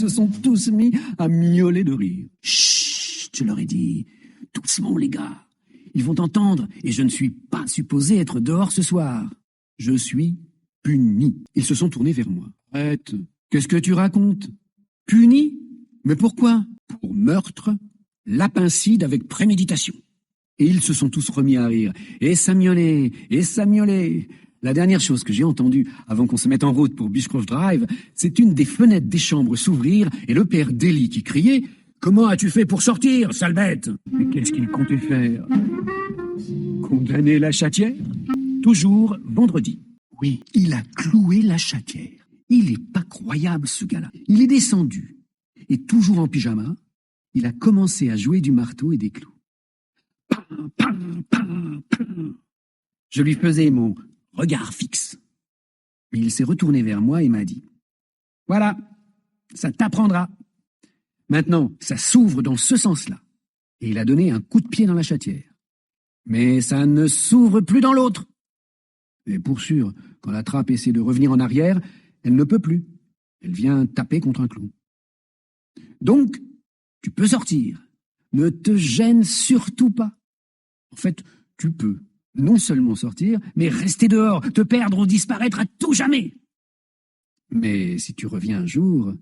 se sont tous mis à miauler de rire. Chut, je leur ai dit, doucement les gars. Ils vont entendre, et je ne suis pas supposé être dehors ce soir. Je suis puni. Ils se sont tournés vers moi. Arrête, qu'est-ce que tu racontes? Puni? Mais pourquoi? Pour meurtre, lapicide avec préméditation. Et ils se sont tous remis à rire. Et ça miaulait, et ça miaulait. La dernière chose que j'ai entendue avant qu'on se mette en route pour Beechcroft Drive, c'est une des fenêtres des chambres s'ouvrir et le père Daly qui criait « Comment as-tu fait pour sortir, sale bête ?» Mais qu'est-ce qu'il comptait faire? Condamner la chatière? Toujours vendredi. Oui, il a cloué la chatière. Il est pas croyable, ce gars-là. Il est descendu. Et toujours en pyjama, il a commencé à jouer du marteau et des clous. Pam, pam, pam, pam. Je lui faisais mon regard fixe. Mais il s'est retourné vers moi et m'a dit « Voilà, ça t'apprendra. Maintenant, ça s'ouvre dans ce sens-là. » Et il a donné un coup de pied dans la chatière. Mais ça ne s'ouvre plus dans l'autre. Et pour sûr, quand la trappe essaie de revenir en arrière, elle ne peut plus. Elle vient taper contre un clou. Donc, tu peux sortir. Ne te gêne surtout pas. En fait, tu peux non seulement sortir, mais rester dehors, te perdre ou disparaître à tout jamais. Mais si tu reviens un jour,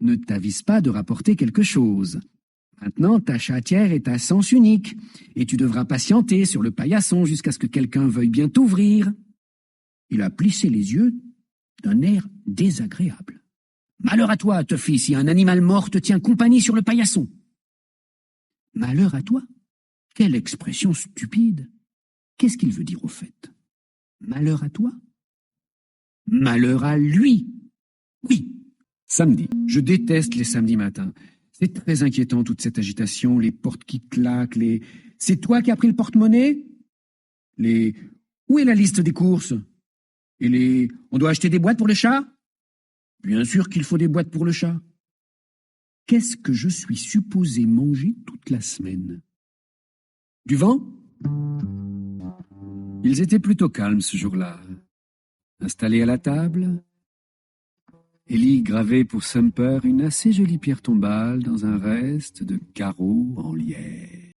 ne t'avise pas de rapporter quelque chose. Maintenant, ta chatière est à sens unique, et tu devras patienter sur le paillasson jusqu'à ce que quelqu'un veuille bien t'ouvrir. Il a plissé les yeux d'un air désagréable. Malheur à toi, Tuffy, si un animal mort te tient compagnie sur le paillasson. Malheur à toi? Quelle expression stupide! Qu'est-ce qu'il veut dire au fait? Malheur à toi? Malheur à lui! Oui, samedi. Je déteste les samedis matins. C'est très inquiétant toute cette agitation, les portes qui claquent, les... C'est toi qui as pris le porte-monnaie? Les... Où est la liste des courses? Et les... On doit acheter des boîtes pour le chat? Bien sûr qu'il faut des boîtes pour le chat. Qu'est-ce que je suis supposé manger toute la semaine? Du vent? Ils étaient plutôt calmes ce jour-là. Installés à la table, Ellie gravait pour Sumper une assez jolie pierre tombale dans un reste de carreaux en lierre.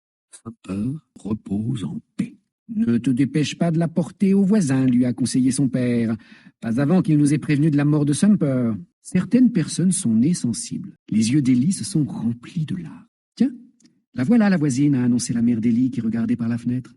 Sumper repose en paix. Ne te dépêche pas de la porter au voisin, lui a conseillé son père. Pas avant qu'il nous ait prévenu de la mort de Sumper. Certaines personnes sont nées sensibles. Les yeux d'Ellie se sont remplis de larmes. Tiens, la voilà la voisine, a annoncé la mère d'Ellie qui regardait par la fenêtre.